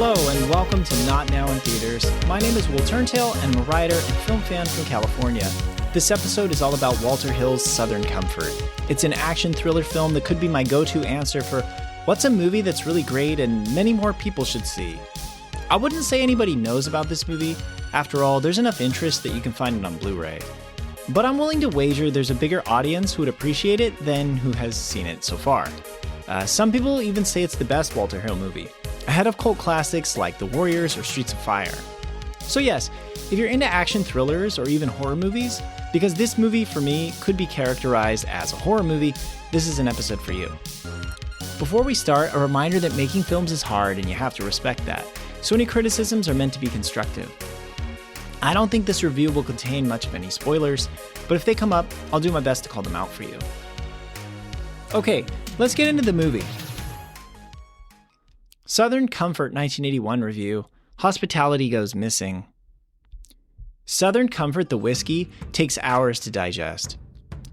Hello and welcome to Not Now in Theaters. My name is Will Turntail and I'm a writer and film fan from California. This episode is all about Walter Hill's Southern Comfort. It's an action thriller film that could be my go-to answer for what's a movie that's really great and many more people should see. I wouldn't say anybody knows about this movie. After all, there's enough interest that you can find it on Blu-ray. But I'm willing to wager there's a bigger audience who would appreciate it than who has seen it so far. Some people even say it's the best Walter Hill movie, ahead of cult classics like The Warriors or Streets of Fire. So yes, if you're into action thrillers or even horror movies, because this movie for me could be characterized as a horror movie, this is an episode for you. Before we start, a reminder that making films is hard and you have to respect that, so any criticisms are meant to be constructive. I don't think this review will contain much of any spoilers, but if they come up, I'll do my best to call them out for you. Okay, let's get into the movie. Southern Comfort 1981 review, Hospitality Goes Missing. Southern Comfort, the whiskey, takes hours to digest.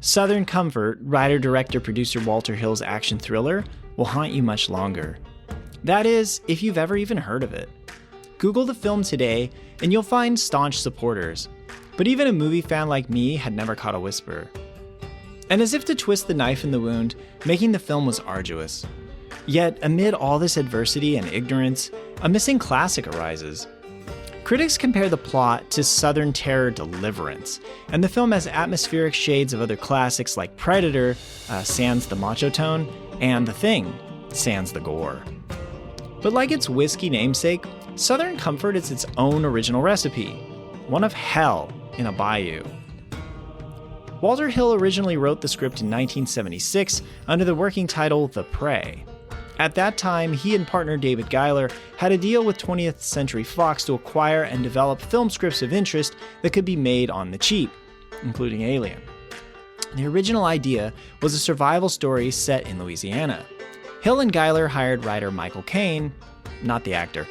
Southern Comfort, writer-director-producer Walter Hill's action thriller, will haunt you much longer. That is, if you've ever even heard of it. Google the film today, and you'll find staunch supporters. But even a movie fan like me had never caught a whisper. And as if to twist the knife in the wound, making the film was arduous. Yet, amid all this adversity and ignorance, a missing classic arises. Critics compare the plot to Southern terror Deliverance, and the film has atmospheric shades of other classics like Predator, sans the macho tone, and The Thing, sans the gore. But like its whiskey namesake, Southern Comfort is its own original recipe, one of hell in a bayou. Walter Hill originally wrote the script in 1976 under the working title The Prey. At that time, he and partner David Giler had a deal with 20th Century Fox to acquire and develop film scripts of interest that could be made on the cheap, including Alien. The original idea was a survival story set in Louisiana. Hill and Giler hired writer Michael Kane, not the actor,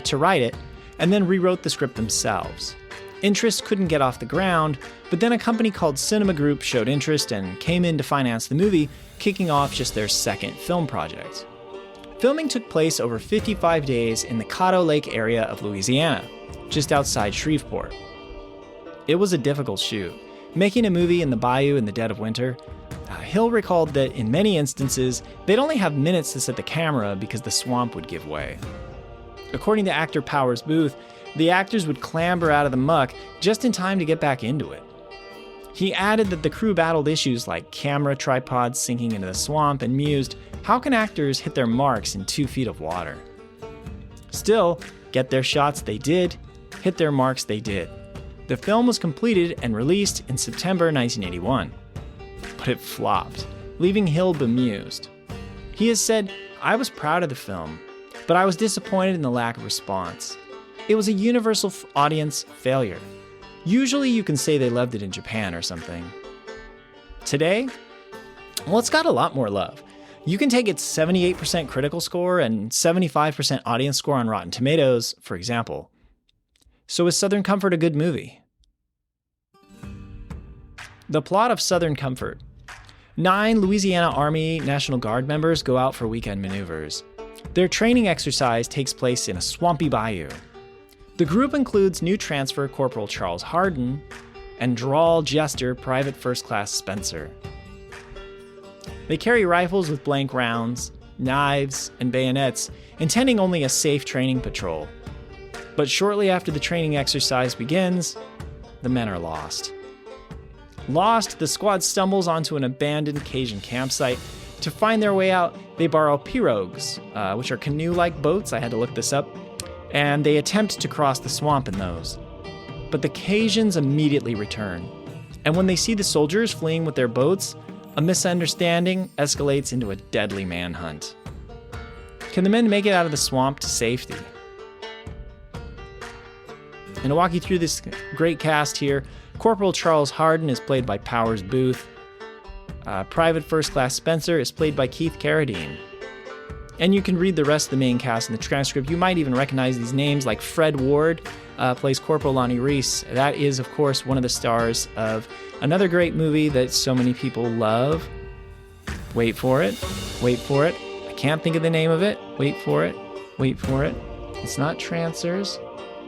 to write it, and then rewrote the script themselves. Interest couldn't get off the ground, but then a company called Cinema Group showed interest and came in to finance the movie, kicking off just their second film project. Filming took place over 55 days in the Caddo Lake area of Louisiana, just outside Shreveport. It was a difficult shoot. Making a movie in the bayou in the dead of winter, Hill recalled that in many instances, they'd only have minutes to set the camera because the swamp would give way. According to actor Powers Boothe, the actors would clamber out of the muck just in time to get back into it. He added that the crew battled issues like camera tripods sinking into the swamp and mused, how can actors hit their marks in 2 feet of water? Still, get their shots they did, hit their marks they did. The film was completed and released in September 1981. But it flopped, leaving Hill bemused. He has said, I was proud of the film, but I was disappointed in the lack of response. It was a universal audience failure. Usually you can say they loved it in Japan or something. Today, well, it's got a lot more love. You can take its 78% critical score and 75% audience score on Rotten Tomatoes, for example. So is Southern Comfort a good movie? The plot of Southern Comfort. 9 Louisiana Army National Guard members go out for weekend maneuvers. Their training exercise takes place in a swampy bayou. The group includes new transfer Corporal Charles Hardin and drawl jester Private First Class Spencer. They carry rifles with blank rounds, knives, and bayonets, intending only a safe training patrol. But shortly after the training exercise begins, the men are lost. Lost, the squad stumbles onto an abandoned Cajun campsite. To find their way out, they borrow pirogues, which are canoe-like boats. I had to look this up. And they attempt to cross the swamp in those. But the Cajuns immediately return. And when they see the soldiers fleeing with their boats, a misunderstanding escalates into a deadly manhunt. Can the men make it out of the swamp to safety? And to walk you through this great cast here, Corporal Charles Hardin is played by Powers Boothe. Private First Class Spencer is played by Keith Carradine. And you can read the rest of the main cast in the transcript. You might even recognize these names, like Fred Ward plays Corporal Lonnie Reese. That is, of course, one of the stars of another great movie that so many people love. Wait for it. Wait for it. I can't think of the name of it. Wait for it. Wait for it. It's not Trancers.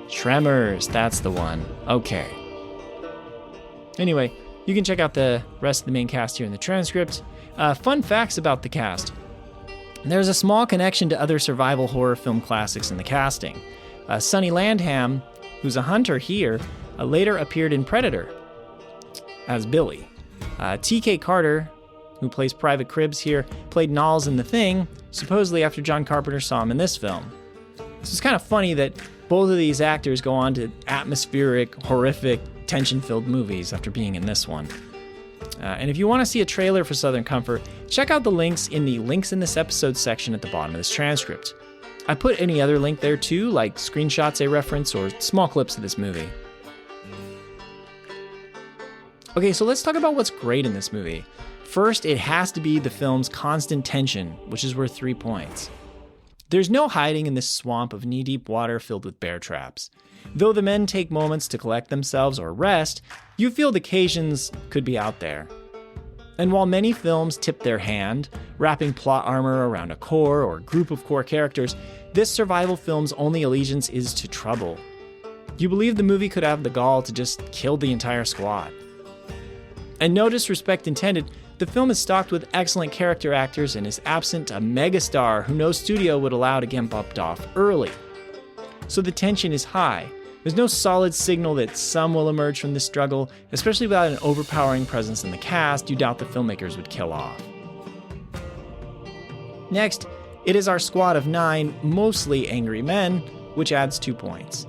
Tremors, that's the one. Okay. Anyway, you can check out the rest of the main cast here in the transcript. Fun facts about the cast. There's a small connection to other survival horror film classics in the casting. Sonny Landham, who's a hunter here, later appeared in Predator as Billy. T.K. Carter, who plays Private Cribbs here, played Knowles in The Thing, supposedly after John Carpenter saw him in this film. So it's kind of funny that both of these actors go on to atmospheric, horrific, tension-filled movies after being in this one. And if you want to see a trailer for Southern Comfort, check out the links in the links in this episode section at the bottom of this transcript. I put any other link there too, like screenshots I reference or small clips of this movie. Okay, so let's talk about what's great in this movie. First, it has to be the film's constant tension, which is worth 3 points. There's no hiding in this swamp of knee-deep water filled with bear traps. Though the men take moments to collect themselves or rest, you feel the Cajuns could be out there. And while many films tip their hand, wrapping plot armor around a core or group of core characters, this survival film's only allegiance is to trouble. You believe the movie could have the gall to just kill the entire squad. And no disrespect intended, the film is stocked with excellent character actors and is absent a megastar who no studio would allow to get bumped off early. So the tension is high. There's no solid signal that some will emerge from this struggle, especially without an overpowering presence in the cast you doubt the filmmakers would kill off. Next, it is our squad of 9, mostly angry men, which adds 2 points.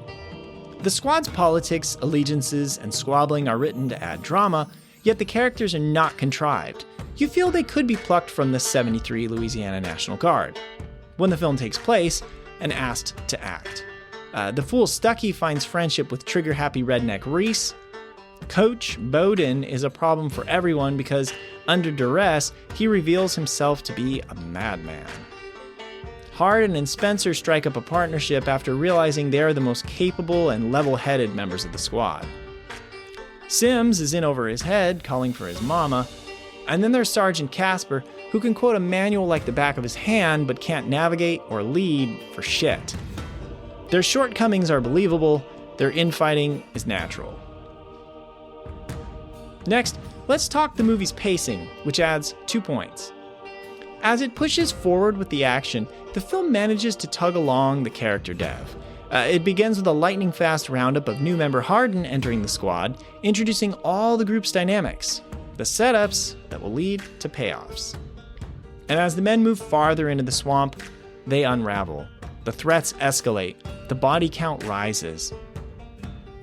The squad's politics, allegiances, and squabbling are written to add drama, yet the characters are not contrived. You feel they could be plucked from the 73 Louisiana National Guard, when the film takes place, and asked to act. The fool Stuckey finds friendship with trigger-happy redneck Reese. Coach Bowden is a problem for everyone because, under duress, he reveals himself to be a madman. Hardin and Spencer strike up a partnership after realizing they are the most capable and level-headed members of the squad. Sims is in over his head, calling for his mama. And then there's Sergeant Casper, who can quote a manual like the back of his hand, but can't navigate or lead for shit. Their shortcomings are believable, their infighting is natural. Next, let's talk the movie's pacing, which adds 2 points. As it pushes forward with the action, the film manages to tug along the character dev. It begins with a lightning-fast roundup of new member Hardin entering the squad, introducing all the group's dynamics, the setups that will lead to payoffs. And as the men move farther into the swamp, they unravel. The threats escalate, the body count rises.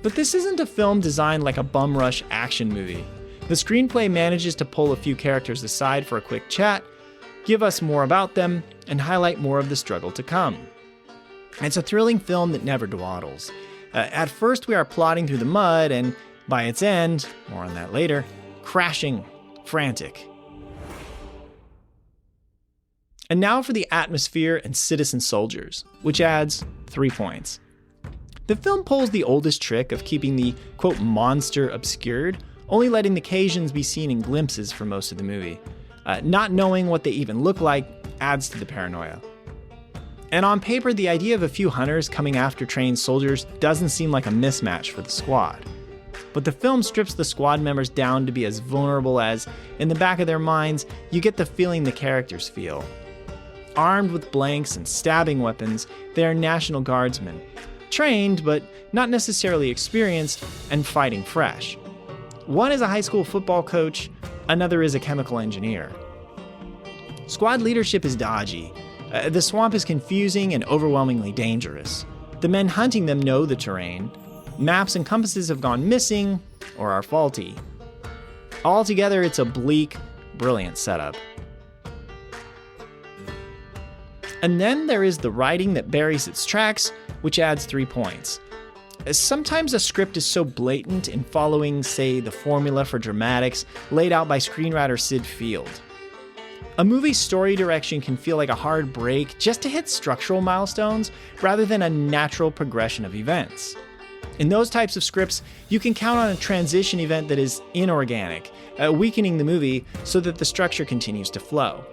But this isn't a film designed like a bum rush action movie. The screenplay manages to pull a few characters aside for a quick chat, give us more about them, and highlight more of the struggle to come. It's a thrilling film that never dawdles. At first we are plodding through the mud, and by its end, more on that later, crashing, frantic. And now for the atmosphere and citizen soldiers, which adds 3 points. The film pulls the oldest trick of keeping the, quote, monster obscured, only letting the Cajuns be seen in glimpses for most of the movie. Not knowing what they even look like adds to the paranoia. And on paper, the idea of a few hunters coming after trained soldiers doesn't seem like a mismatch for the squad. But the film strips the squad members down to be as vulnerable as, in the back of their minds, you get the feeling the characters feel. Armed with blanks and stabbing weapons, they are National Guardsmen, trained but not necessarily experienced and fighting fresh. One is a high school football coach, another is a chemical engineer. Squad leadership is dodgy. The swamp is confusing and overwhelmingly dangerous. The men hunting them know the terrain. Maps and compasses have gone missing or are faulty. Altogether, it's a bleak, brilliant setup. And then there is the writing that buries its tracks, which adds 3 points. Sometimes a script is so blatant in following, say, the formula for dramatics laid out by screenwriter Sid Field. A movie's story direction can feel like a hard break just to hit structural milestones rather than a natural progression of events. In those types of scripts, you can count on a transition event that is inorganic, weakening the movie so that the structure continues to flow.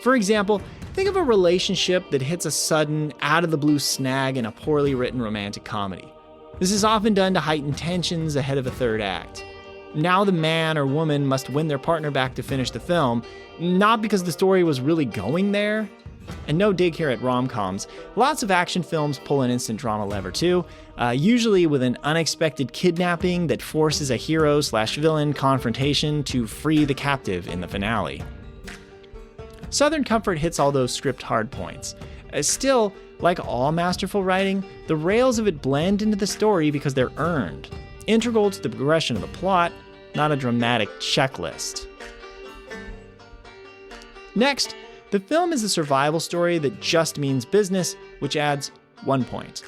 For example, think of a relationship that hits a sudden, out-of-the-blue snag in a poorly written romantic comedy. This is often done to heighten tensions ahead of a third act. Now the man or woman must win their partner back to finish the film, not because the story was really going there. And no dig here at rom-coms. Lots of action films pull an instant drama lever too, usually with an unexpected kidnapping that forces a hero/villain confrontation to free the captive in the finale. Southern Comfort hits all those script hard points. Still, like all masterful writing, the rails of it blend into the story because they're earned, integral to the progression of the plot, not a dramatic checklist. Next, the film is a survival story that just means business, which adds 1 point.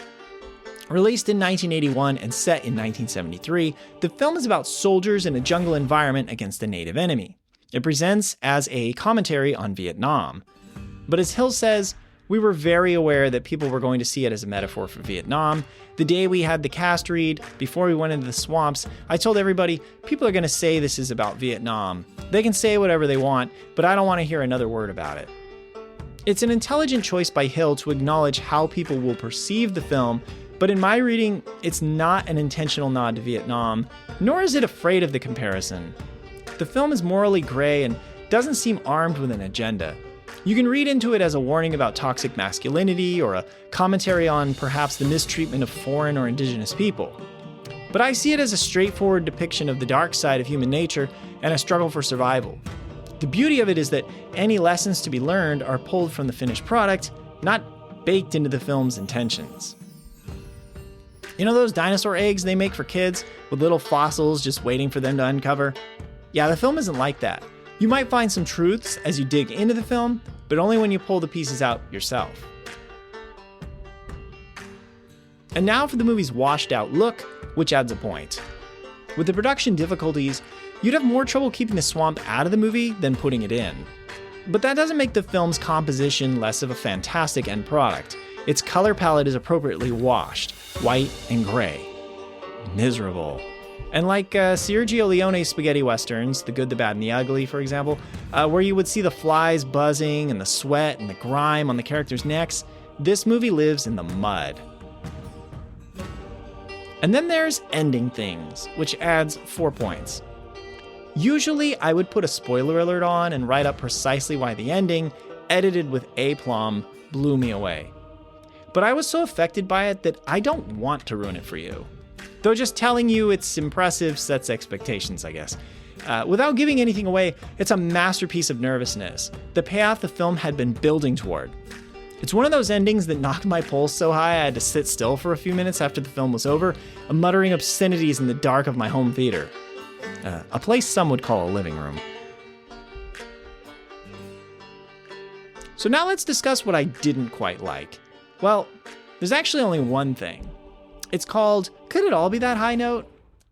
Released in 1981 and set in 1973, the film is about soldiers in a jungle environment against a native enemy. It presents as a commentary on Vietnam. But as Hill says, we were very aware that people were going to see it as a metaphor for Vietnam. The day we had the cast read, before we went into the swamps, I told everybody, people are going to say this is about Vietnam. They can say whatever they want, but I don't want to hear another word about it. It's an intelligent choice by Hill to acknowledge how people will perceive the film, but in my reading, it's not an intentional nod to Vietnam, nor is it afraid of the comparison. The film is morally gray and doesn't seem armed with an agenda. You can read into it as a warning about toxic masculinity or a commentary on perhaps the mistreatment of foreign or indigenous people. But I see it as a straightforward depiction of the dark side of human nature and a struggle for survival. The beauty of it is that any lessons to be learned are pulled from the finished product, not baked into the film's intentions. You know those dinosaur eggs they make for kids with little fossils just waiting for them to uncover? Yeah, the film isn't like that. You might find some truths as you dig into the film, but only when you pull the pieces out yourself. And now for the movie's washed out look, which adds a point. With the production difficulties, you'd have more trouble keeping the swamp out of the movie than putting it in. But that doesn't make the film's composition less of a fantastic end product. Its color palette is appropriately washed, white and gray. Miserable. And like Sergio Leone's spaghetti westerns, The Good, the Bad, and the Ugly, for example, where you would see the flies buzzing and the sweat and the grime on the characters' necks, this movie lives in the mud. And then there's ending things, which adds 4 points. Usually, I would put a spoiler alert on and write up precisely why the ending, edited with aplomb, blew me away. But I was so affected by it that I don't want to ruin it for you. Though just telling you it's impressive sets expectations, I guess. Without giving anything away, it's a masterpiece of nervousness, the payoff the film had been building toward. It's one of those endings that knocked my pulse so high I had to sit still for a few minutes after the film was over, muttering obscenities in the dark of my home theater. A place some would call a living room. So now let's discuss what I didn't quite like. Well, there's actually only one thing. It's called, could it all be that high note?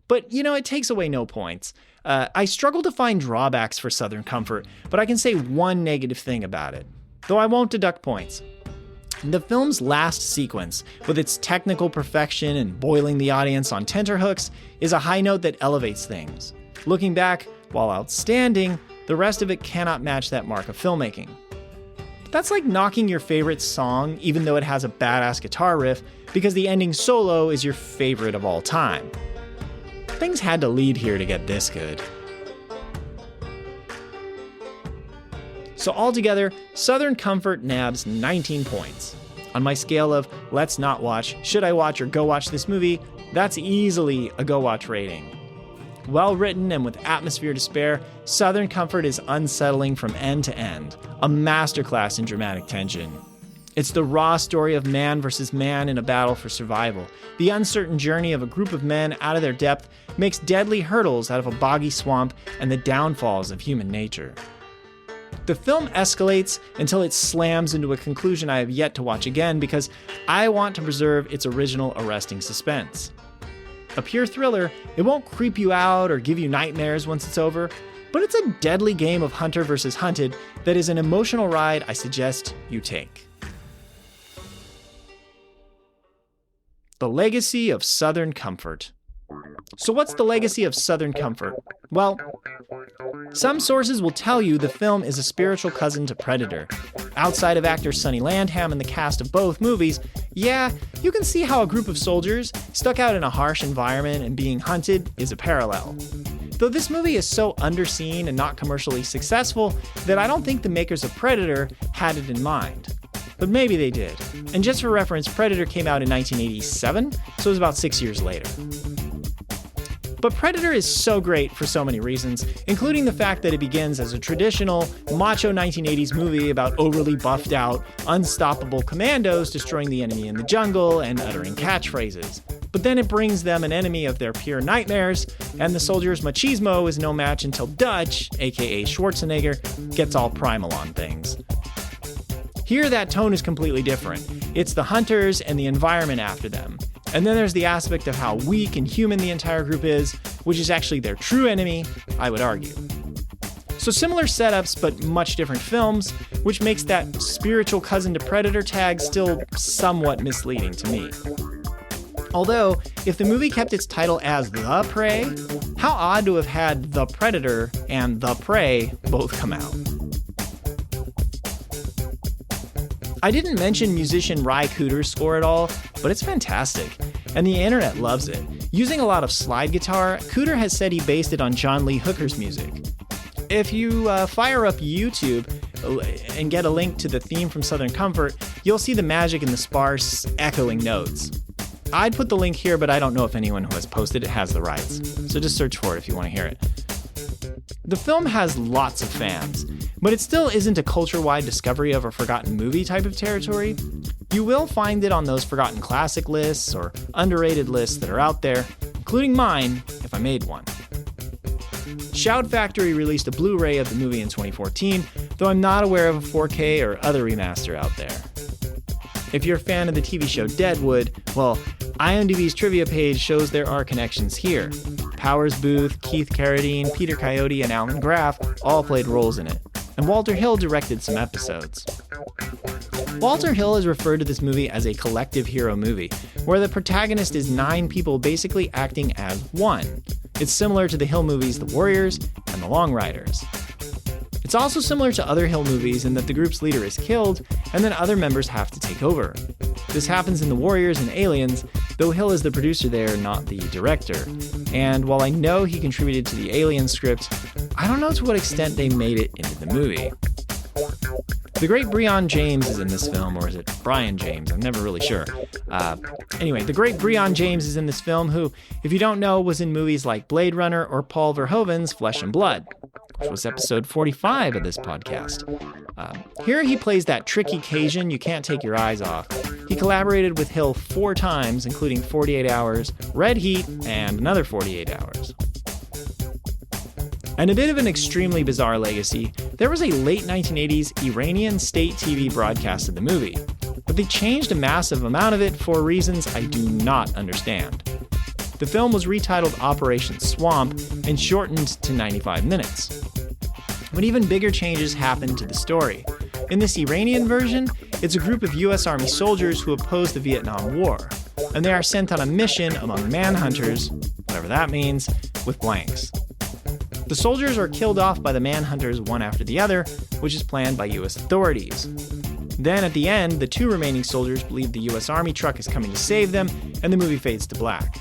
But, it takes away no points. I struggle to find drawbacks for Southern Comfort, but I can say one negative thing about it, though I won't deduct points. The film's last sequence, with its technical perfection and boiling the audience on tenterhooks, is a high note that elevates things. Looking back, while outstanding, the rest of it cannot match that mark of filmmaking. That's like knocking your favorite song, even though it has a badass guitar riff, because the ending solo is your favorite of all time. Things had to lead here to get this good. So altogether, Southern Comfort nabs 19 points. On my scale of let's not watch, should I watch, or go watch this movie, that's easily a go watch rating. Well written and with atmosphere to spare, Southern Comfort is unsettling from end to end, a masterclass in dramatic tension. It's the raw story of man versus man in a battle for survival. The uncertain journey of a group of men out of their depth makes deadly hurdles out of a boggy swamp and the downfalls of human nature. The film escalates until it slams into a conclusion I have yet to watch again because I want to preserve its original arresting suspense. A pure thriller, it won't creep you out or give you nightmares once it's over, but it's a deadly game of hunter versus hunted that is an emotional ride I suggest you take. The Legacy of Southern Comfort. So what's the legacy of Southern Comfort? Well, some sources will tell you the film is a spiritual cousin to Predator. Outside of actor Sonny Landham and the cast of both movies, yeah, you can see how a group of soldiers stuck out in a harsh environment and being hunted is a parallel. Though this movie is so underseen and not commercially successful that I don't think the makers of Predator had it in mind. But maybe they did. And just for reference, Predator came out in 1987, so it was about 6 years later. But Predator is so great for so many reasons, including the fact that it begins as a traditional, macho 1980s movie about overly buffed out, unstoppable commandos destroying the enemy in the jungle and uttering catchphrases. But then it brings them an enemy of their pure nightmares, and the soldiers' machismo is no match until Dutch, aka Schwarzenegger, gets all primal on things. Here, that tone is completely different. It's the hunters and the environment after them. And then there's the aspect of how weak and human the entire group is, which is actually their true enemy, I would argue. So similar setups, but much different films, which makes that spiritual cousin to Predator tag still somewhat misleading to me. Although, if the movie kept its title as The Prey, how odd to have had The Predator and The Prey both come out. I didn't mention musician Ry Cooder's score at all, but it's fantastic, and the internet loves it. Using a lot of slide guitar, Cooder has said he based it on John Lee Hooker's music. If you fire up YouTube and get a link to the theme from Southern Comfort, you'll see the magic in the sparse, echoing notes. I'd put the link here, but I don't know if anyone who has posted it has the rights, so just search for it if you want to hear it. The film has lots of fans, but it still isn't a culture-wide discovery of a forgotten movie type of territory. You will find it on those forgotten classic lists or underrated lists that are out there, including mine, if I made one. Shout Factory released a Blu-ray of the movie in 2014, though I'm not aware of a 4K or other remaster out there. If you're a fan of the TV show Deadwood, well, IMDb's trivia page shows there are connections here. Powers Boothe, Keith Carradine, Peter Coyote, and Alan Graff all played roles in it, and Walter Hill directed some episodes. Walter Hill has referred to this movie as a collective hero movie, where the protagonist is 9 people basically acting as one. It's similar to the Hill movies The Warriors and The Long Riders. It's also similar to other Hill movies in that the group's leader is killed, and then other members have to take over. This happens in The Warriors and Aliens, though Hill is the producer there, not the director. And while I know he contributed to the Alien script, I don't know to what extent they made it into the movie. The great Breon James is in this film, or is it Brian James? I'm never really sure. Anyway, the great Breon James is in this film, who, if you don't know, was in movies like Blade Runner or Paul Verhoeven's Flesh and Blood, which was episode 45 of this podcast. Here he plays that tricky Cajun you can't take your eyes off. He collaborated with Hill 4 times, including 48 Hours, Red Heat, and another 48 Hours. And a bit of an extremely bizarre legacy, there was a late 1980s Iranian state TV broadcast of the movie, but they changed a massive amount of it for reasons I do not understand. The film was retitled Operation Swamp and shortened to 95 minutes. But even bigger changes happened to the story. In this Iranian version, it's a group of US Army soldiers who oppose the Vietnam War, and they are sent on a mission among manhunters, whatever that means, with blanks. The soldiers are killed off by the manhunters one after the other, which is planned by US authorities. Then at the end, the 2 remaining soldiers believe the US Army truck is coming to save them, and the movie fades to black.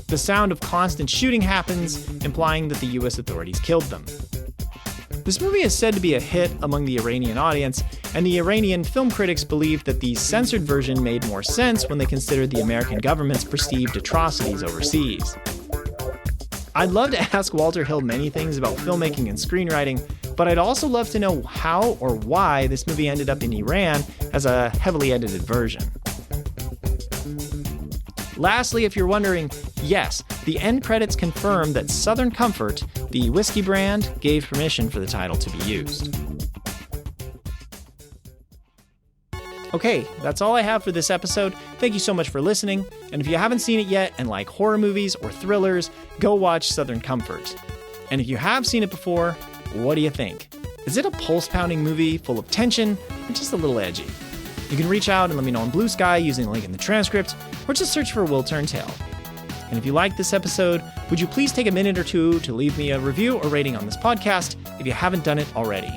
The sound of constant shooting happens, implying that the US authorities killed them. This movie is said to be a hit among the Iranian audience, and the Iranian film critics believe that the censored version made more sense when they considered the American government's perceived atrocities overseas. I'd love to ask Walter Hill many things about filmmaking and screenwriting, but I'd also love to know how or why this movie ended up in Iran as a heavily edited version. Lastly, if you're wondering, yes, the end credits confirm that Southern Comfort, the whiskey brand, gave permission for the title to be used. Okay, that's all I have for this episode. Thank you so much for listening, and if you haven't seen it yet and like horror movies or thrillers, go watch Southern Comfort. And if you have seen it before, what do you think? Is it a pulse-pounding movie full of tension, or just a little edgy? You can reach out and let me know on Blue Sky using the link in the transcript, or just search for Will Turn Tail. And if you like this episode, would you please take a minute or two to leave me a review or rating on this podcast if you haven't done it already?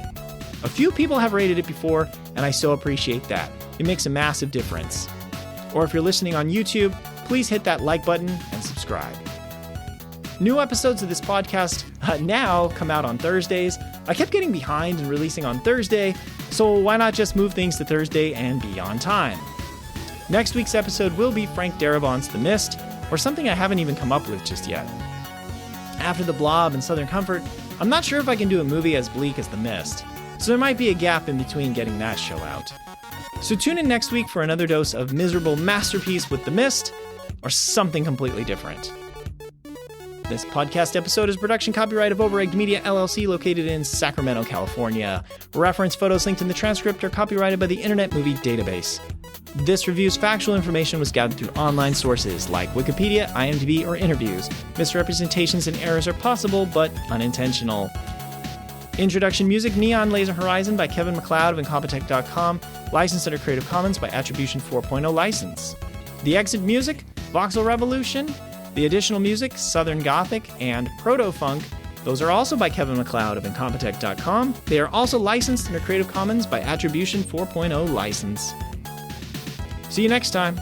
A few people have rated it before, and I so appreciate that. It makes a massive difference. Or if you're listening on YouTube, please hit that like button and subscribe. New episodes of this podcast now come out on Thursdays. I kept getting behind and releasing on Thursday, so why not just move things to Thursday and be on time? Next week's episode will be Frank Darabont's The Mist, or something I haven't even come up with just yet. After The Blob and Southern Comfort, I'm not sure if I can do a movie as bleak as The Mist, so there might be a gap in between getting that show out. So tune in next week for another dose of miserable masterpiece with The Mist, or something completely different. This podcast episode is production copyright of Overegged Media LLC, located in Sacramento, California. Reference photos linked in the transcript are copyrighted by the Internet Movie Database. This review's factual information was gathered through online sources like Wikipedia, IMDb, or interviews. Misrepresentations and errors are possible, but unintentional. Introduction music, Neon Laser Horizon by Kevin MacLeod of Incompetech.com, licensed under Creative Commons by Attribution 4.0 license. The exit music, Voxel Revolution. The additional music, Southern Gothic and Proto-Funk. Those are also by Kevin MacLeod of Incompetech.com. They are also licensed under Creative Commons by Attribution 4.0 license. See you next time.